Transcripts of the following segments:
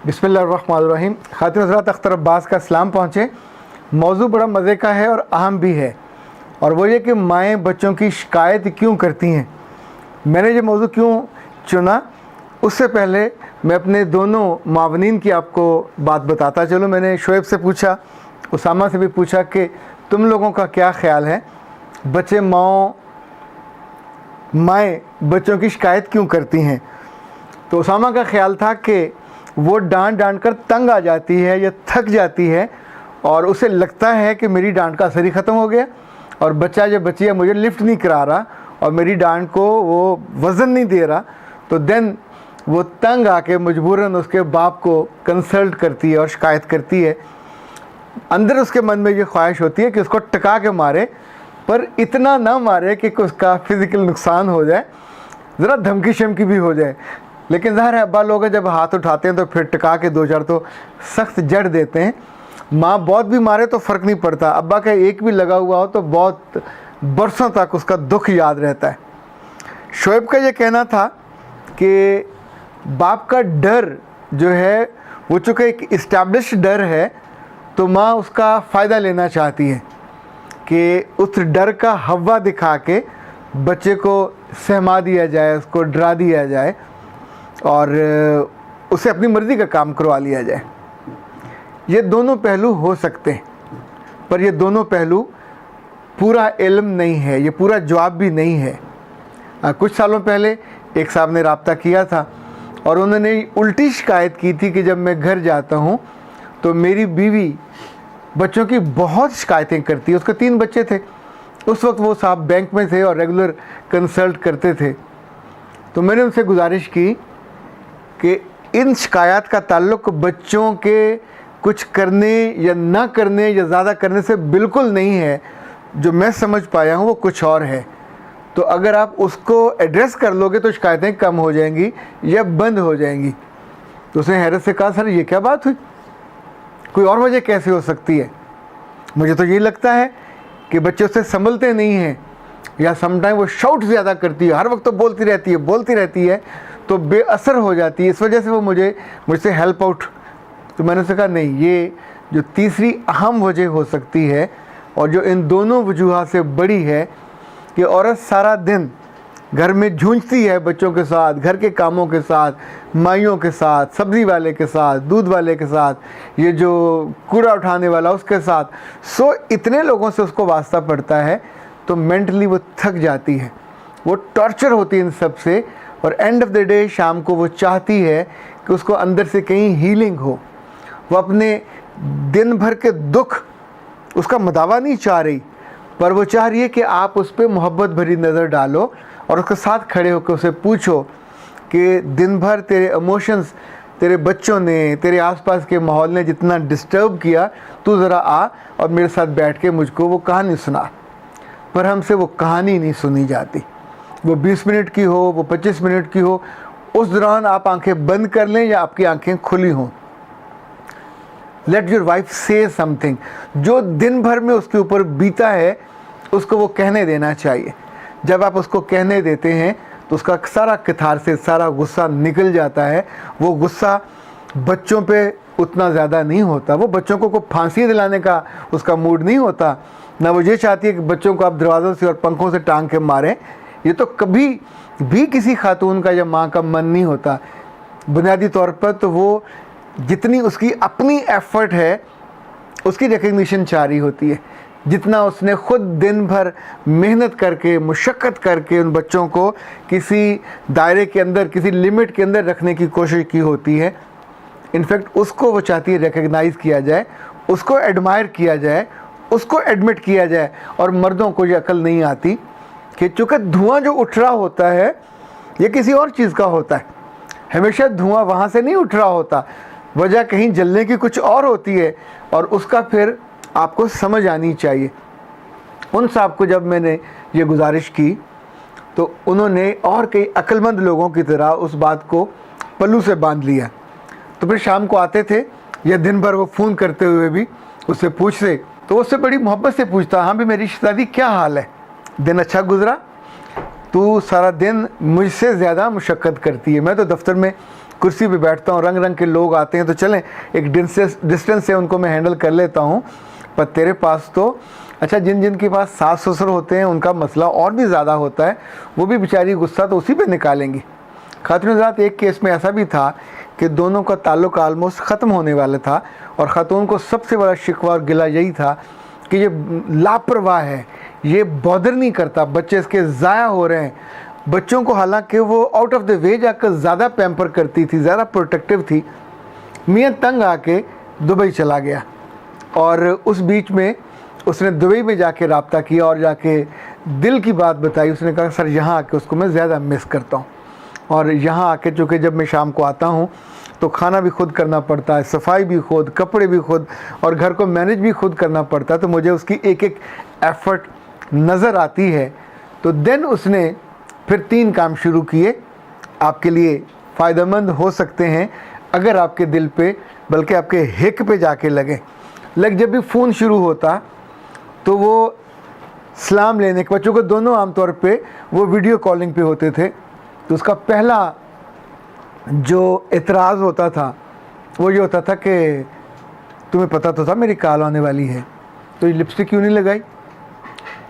बिस्मिल्लाहिर्रहमानिर्रहीम। खातिन हज़रात, अख्तर अब्बास का सलाम पहुँचे। मौजू बड़ा मज़े का है और अहम भी है, और वो ये कि माएँ बच्चों की शिकायत क्यों करती हैं। मैंने ये मौजू क्यों चुना, उससे पहले मैं अपने दोनों मावनीन की आपको बात बताता चलो। मैंने शोएब से पूछा, उसामा से भी पूछा कि तुम लोगों का क्या ख़्याल है, माएँ बच्चों की शिकायत क्यों करती हैं। तो उसामा का ख़्याल था कि वो डांट डांट कर तंग आ जाती है या थक जाती है, और उसे लगता है कि मेरी डांट का असर ही ख़त्म हो गया, और बच्चा या बच्चियाँ मुझे लिफ्ट नहीं करा रहा और मेरी डांट को वो वज़न नहीं दे रहा, तो देन वो तंग आके मजबूरन उसके बाप को कंसल्ट करती है और शिकायत करती है। अंदर उसके मन में ये ख्वाहिश होती है कि उसको टका के मारे, पर इतना ना मारे कि उसका फ़िज़िकल नुकसान हो जाए, ज़रा धमकी शमकी भी हो जाए। लेकिन ज़ाहिर है अब्बा लोग जब हाथ उठाते हैं तो फिर टका के दो चार तो सख्त जड़ देते हैं। माँ बहुत भी मारे तो फ़र्क नहीं पड़ता, अब्बा का एक भी लगा हुआ हो तो बहुत बरसों तक उसका दुख याद रहता है। शोएब का ये कहना था कि बाप का डर जो है वो चूँकि एक इस्टेब्लिश डर है, तो माँ उसका फ़ायदा लेना चाहती है कि उस डर का हवा दिखा के बच्चे को सहमा दिया जाए, उसको डरा दिया जाए और उसे अपनी मर्ज़ी का काम करवा लिया जाए। ये दोनों पहलू हो सकते हैं, पर ये दोनों पहलू पूरा इल्म नहीं है, ये पूरा जवाब भी नहीं है। कुछ सालों पहले एक साहब ने रब्ता किया था और उन्होंने उल्टी शिकायत की थी कि जब मैं घर जाता हूँ तो मेरी बीवी बच्चों की बहुत शिकायतें करती है। उसके 3 बच्चे थे। उस वक्त वो साहब बैंक में थे और रेगुलर कंसल्ट करते थे। तो मैंने उनसे गुजारिश की कि इन शिकायत का ताल्लुक़ बच्चों के कुछ करने या ना करने या ज़्यादा करने से बिल्कुल नहीं है। जो मैं समझ पाया हूँ वो कुछ और है। तो अगर आप उसको एड्रेस कर लोगे तो शिकायतें कम हो जाएंगी या बंद हो जाएंगी। तो उसने हैरत से कहा, सर ये क्या बात हुई, कोई और वजह कैसे हो सकती है। मुझे तो ये लगता है कि बच्चे उससे संभलते नहीं हैं, या समटाइम वो शाउट ज़्यादा करती है, हर वक्त तो बोलती रहती है तो बेअसर हो जाती है, इस वजह से वो मुझसे हेल्प आउट। तो मैंने उससे कहा नहीं, ये जो तीसरी अहम वजह हो सकती है और जो इन दोनों वजूहात से बड़ी है कि औरत सारा दिन घर में जूझती है बच्चों के साथ, घर के कामों के साथ, माइयों के साथ, सब्ज़ी वाले के साथ, दूध वाले के साथ, ये जो कूड़ा उठाने वाला उसके साथ, सो इतने लोगों से उसको वास्ता पड़ता है, तो मेंटली वो थक जाती है, वो टॉर्चर होती है इन सब से। और एंड ऑफ द डे शाम को वो चाहती है कि उसको अंदर से कहीं हीलिंग हो। वो अपने दिन भर के दुख उसका मदावा नहीं चाह रही, पर वो चाह रही है कि आप उस पर मोहब्बत भरी नज़र डालो और उसके साथ खड़े होकर उसे पूछो कि दिन भर तेरे इमोशंस, तेरे बच्चों ने, तेरे आसपास के माहौल ने जितना डिस्टर्ब किया, तू ज़रा आ और मेरे साथ बैठ के मुझको वो कहानी सुना। पर हमसे वो कहानी नहीं सुनी जाती। वो 20 मिनट की हो, वो 25 मिनट की हो, उस दौरान आप आंखें बंद कर लें या आपकी आंखें खुली हों। लेट योर वाइफ से समथिंग। जो दिन भर में उसके ऊपर बीता है उसको वो कहने देना चाहिए। जब आप उसको कहने देते हैं तो उसका सारा कैथारसिस, सारा गुस्सा निकल जाता है। वो गुस्सा बच्चों पे उतना ज़्यादा नहीं होता, वो बच्चों को फांसी दिलाने का उसका मूड नहीं होता, ना वो ये चाहती है कि बच्चों को आप दरवाज़ों से और पंखों से टांग के मारें। ये तो कभी भी किसी खातून का या माँ का मन नहीं होता। बुनियादी तौर पर तो वो जितनी उसकी अपनी एफ़र्ट है उसकी रिकग्निशन चाह रही होती है, जितना उसने ख़ुद दिन भर मेहनत करके, मुशक्क़त करके उन बच्चों को किसी दायरे के अंदर, किसी लिमिट के अंदर रखने की कोशिश की होती है। इनफैक्ट उसको वो चाहती है रिकग्नाइज़ किया जाए, उसको एडमायर किया जाए, उसको एडमिट किया जाए। और मर्दों को ये अकल नहीं आती कि चूँकि धुआं जो उठ रहा होता है ये किसी और चीज़ का होता है। हमेशा धुआं वहाँ से नहीं उठ रहा होता, वजह कहीं जलने की कुछ और होती है, और उसका फिर आपको समझ आनी चाहिए। उन साहब को जब मैंने ये गुजारिश की तो उन्होंने और कई अक्लमंद लोगों की तरह उस बात को पल्लू से बांध लिया। तो फिर शाम को आते थे या दिन भर वो फ़ोन करते हुए भी उससे पूछते, तो उससे बड़ी मोहब्बत से पूछता, हाँ भी मेरी शहज़ादी क्या हाल है, दिन अच्छा गुजरा, तू सारा दिन मुझसे ज़्यादा मुशक्क़त करती है, मैं तो दफ्तर में कुर्सी पे बैठता हूँ, रंग रंग के लोग आते हैं, तो चलें एक डिस्टेंस से उनको मैं हैंडल कर लेता हूँ। पर तेरे पास तो अच्छा, जिन जिन के पास सास ससुर होते हैं उनका मसला और भी ज़्यादा होता है, वो भी बेचारी गुस्सा तो उसी पे निकालेंगी। खातून हज़रात, एक केस में ऐसा भी था कि दोनों का ताल्लुक आलमोस्ट ख़त्म होने वाला था और ख़ातून को सबसे बड़ा शिकवा और गिला यही था कि ये लापरवाह है, ये बॉदर नहीं करता, बच्चे इसके ज़ाया हो रहे हैं। बच्चों को हालांकि वो आउट ऑफ द वे जाकर ज़्यादा पैम्पर करती थी, ज़्यादा प्रोटेक्टिव थी। मियाँ तंग आके दुबई चला गया और उस बीच में उसने दुबई में जाके रब्ता किया और जाके दिल की बात बताई। उसने कहा सर यहाँ आके उसको मैं ज़्यादा मिस करता हूँ, और यहाँ आके चूँकि जब मैं शाम को आता हूँ तो खाना भी खुद करना पड़ता है, सफाई भी खुद, कपड़े भी खुद, और घर को मैनेज भी खुद करना पड़ता है, तो मुझे उसकी एक एक एफ़र्ट नज़र आती है। तो देन उसने फिर 3 काम शुरू किए, आपके लिए फ़ायदेमंद हो सकते हैं अगर आपके दिल पे, बल्कि आपके हिक पे जाके लगे। जब भी फ़ोन शुरू होता तो वो सलाम लेने के, बच्चों को दोनों आमतौर पे वो वीडियो कॉलिंग पे होते थे, तो उसका पहला जो एतराज़ होता था वो ये होता था कि तुम्हें पता तो था मेरी कॉल आने वाली है, तो ये लिपस्टिक क्यों नहीं लगाई,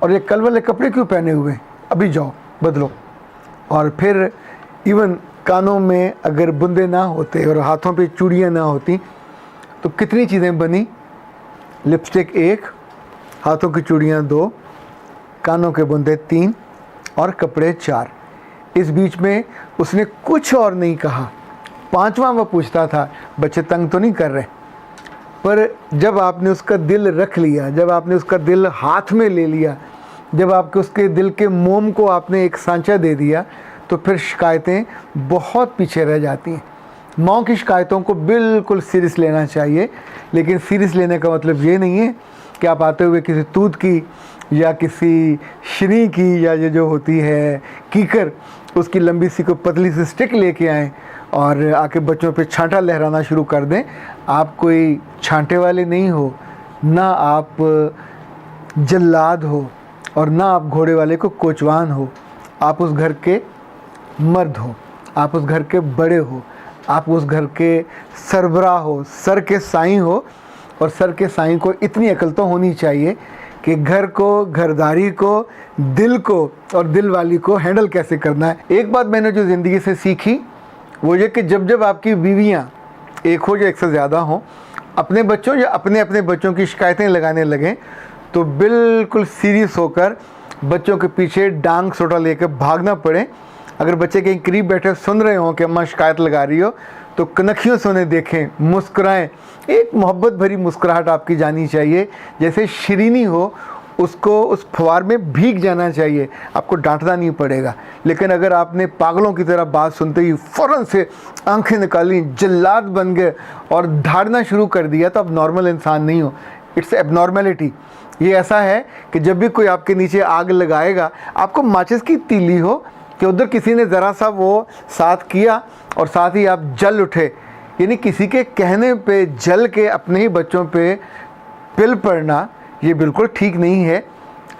और ये कल वाले कपड़े क्यों पहने हुए, अभी जाओ बदलो। और फिर इवन कानों में अगर बुंदे ना होते और हाथों पे चूड़ियाँ ना होती तो कितनी चीज़ें बनी, लिपस्टिक 1, हाथों की चूड़ियाँ 2, कानों के बुंदे 3 और कपड़े 4। इस बीच में उसने कुछ और नहीं कहा। 5वां वो पूछता था बच्चे तंग तो नहीं कर रहे, पर जब आपने उसका दिल रख लिया, जब आपने उसका दिल हाथ में ले लिया, जब आपके उसके दिल के मोम को आपने एक सांचा दे दिया, तो फिर शिकायतें बहुत पीछे रह जाती हैं। माँ की शिकायतों को बिल्कुल सीरियस लेना चाहिए, लेकिन सीरियस लेने का मतलब ये नहीं है कि आप आते हुए किसी तूत की या किसी श्री की या ये जो होती है कीकर, उसकी लंबी सी को पतली सी स्टिक लेके आएँ और आके बच्चों पे छांटा लहराना शुरू कर दें। आप कोई छांटे वाले नहीं हो, ना आप जल्लाद हो और ना आप घोड़े वाले को कोचवान हो। आप उस घर के मर्द हो, आप उस घर के बड़े हो, आप उस घर के सरबराह हो, सर के साईं हो। और सर के साईं को इतनी अकल तो होनी चाहिए कि घर को, घरदारी को, दिल को और दिल वाली को हैंडल कैसे करना है। एक बात मैंने जो ज़िंदगी से सीखी वो ये कि जब जब आपकी बीवियाँ एक हो या एक से ज़्यादा हों, अपने बच्चों या अपने अपने बच्चों की शिकायतें लगाने लगें, तो बिल्कुल सीरियस होकर बच्चों के पीछे डांग सोटा लेकर भागना पड़े। अगर बच्चे कहीं करीब बैठे सुन रहे हो कि अम्मा शिकायत लगा रही हो, तो कनखियों से उन्हें देखें, मुस्कुराएं। एक मोहब्बत भरी मुस्कुराहट आपकी जानी चाहिए, जैसे शिरीनी हो, उसको उस फवार में भीग जाना चाहिए। आपको डांटना नहीं पड़ेगा। लेकिन अगर आपने पागलों की तरह बात सुनते ही फ़ौरन से आंखें निकाली, जल्लाद बन गए और धाड़ना शुरू कर दिया, तो आप नॉर्मल इंसान नहीं हो। It's abnormality. ये ऐसा है कि जब भी कोई आपके नीचे आग लगाएगा, आपको माचिस की तीली हो कि उधर किसी ने ज़रा सा वो साथ किया और साथ ही आप जल उठे, यानी किसी के कहने पे जल के अपने ही बच्चों पे पिल पड़ना, ये बिल्कुल ठीक नहीं है।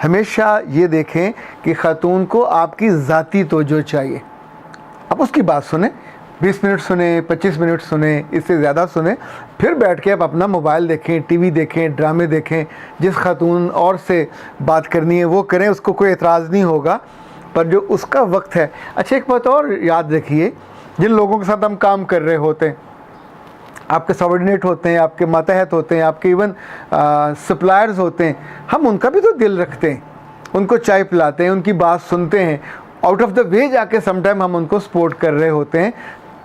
हमेशा ये देखें कि ख़ातून को आपकी ज़ाती तवज्जो चाहिए। आप उसकी बात सुने, 20 मिनट सुने, 25 मिनट सुने, इससे ज़्यादा सुने, फिर बैठ के आप अपना मोबाइल देखें, टीवी देखें, ड्रामे देखें। जिस खातून और से बात करनी है वो करें, उसको कोई एतराज़ नहीं होगा। पर जो उसका वक्त है, अच्छा एक बात और याद रखिए, जिन लोगों के साथ हम काम कर रहे होते हैं, आपके सबॉर्डिनेट होते हैं, आपके मातहत होते हैं, आपके इवन सप्लायर्स होते हैं, हम उनका भी तो दिल रखते हैं, उनको चाय पिलाते हैं, उनकी बात सुनते हैं, आउट ऑफ द वे जाके समटाइम हम उनको सपोर्ट कर रहे होते हैं,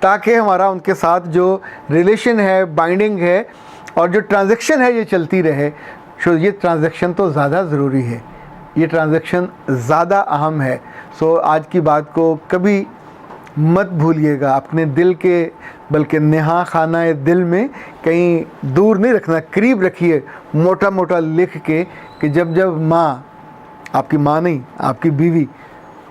ताकि हमारा उनके साथ जो रिलेशन है, बाइंडिंग है और जो ट्रांजैक्शन है ये चलती रहे। सो ये ट्रांजैक्शन तो ज़्यादा ज़रूरी है, ये ट्रांजैक्शन ज़्यादा अहम है। सो आज की बात को कभी मत भूलिएगा, अपने दिल के, बल्कि नेहा खाना दिल में कहीं दूर नहीं रखना, करीब रखिए, मोटा मोटा लिख के कि जब जब माँ, आपकी माँ नहीं, आपकी बीवी,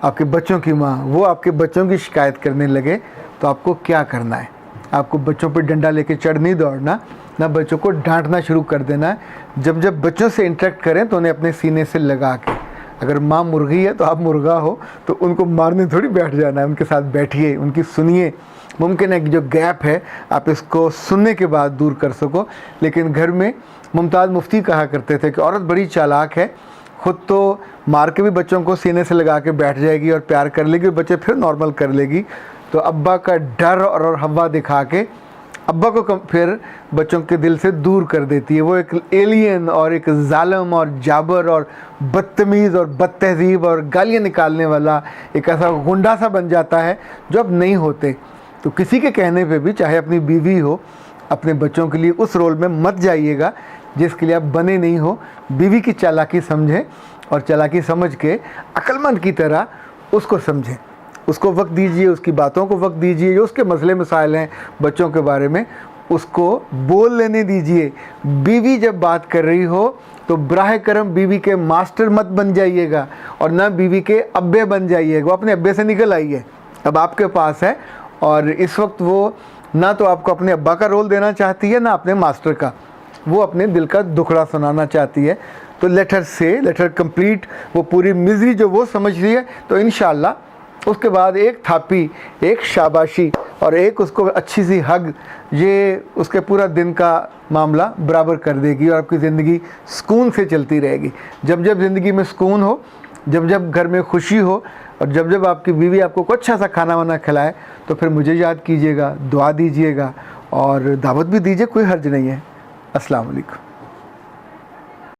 आपके बच्चों की माँ, वो आपके बच्चों की शिकायत करने लगे, तो आपको क्या करना है। आपको बच्चों पर डंडा लेके चढ़ नहीं दौड़ना, ना बच्चों को डांटना शुरू कर देना है। जब जब बच्चों से इंटरेक्ट करें तो उन्हें अपने सीने से लगा के, अगर माँ मुर्गी है तो आप मुर्गा हो, तो उनको मारने थोड़ी बैठ जाना है, उनके साथ बैठिए, उनकी सुनिए, मुमकिन है कि जो गैप है आप इसको सुनने के बाद दूर कर सको। लेकिन घर में मुमताज़ मुफ्ती कहा करते थे कि औरत बड़ी चालाक है, ख़ुद तो मार के भी बच्चों को सीने से लगा के बैठ जाएगी और प्यार कर लेगी और बच्चे फिर नॉर्मल कर लेगी। तो अब्बा का डर और हवा दिखा के अब्बा को फिर बच्चों के दिल से दूर कर देती है। वो एक एलियन और एक जालिम और जाबर और बदतमीज़ और बदतहज़ीब और गालियाँ निकालने वाला एक ऐसा गुंडा सा बन जाता है जो अब नहीं होते। तो किसी के कहने पे भी, चाहे अपनी बीवी हो, अपने बच्चों के लिए उस रोल में मत जाइएगा जिसके लिए आप बने नहीं हो। बीवी की चालाकी समझें और चालाकी समझ के अक्लमंद की तरह उसको समझें, उसको वक्त दीजिए, उसकी बातों को वक्त दीजिए, जो उसके मसले मसाइल हैं बच्चों के बारे में उसको बोल लेने दीजिए। बीवी जब बात कर रही हो तो बराह करम बीवी के मास्टर मत बन जाइएगा और ना बीवी के अब्बे बन जाइएगा। वो अपने अब्बे से निकल आई है, अब आपके पास है और इस वक्त वो ना तो आपको अपने अब्बा का रोल देना चाहती है ना अपने मास्टर का, वो अपने दिल का दुखड़ा सुनाना चाहती है। तो लेट हर कंप्लीट वो पूरी मिज़री जो वो समझ रही है, तो इंशाअल्लाह उसके बाद एक थापी, एक शाबाशी और एक उसको अच्छी सी हग, ये उसके पूरा दिन का मामला बराबर कर देगी और आपकी ज़िंदगी सुकून से चलती रहेगी। जब जब ज़िंदगी में सुकून हो, जब जब घर में खुशी हो और जब जब आपकी बीवी आपको कुछ अच्छा सा खाना वाना खिलाए तो फिर मुझे याद कीजिएगा, दुआ दीजिएगा और दावत भी दीजिए, कोई हर्ज नहीं है। अस्सलाम वालेकुम।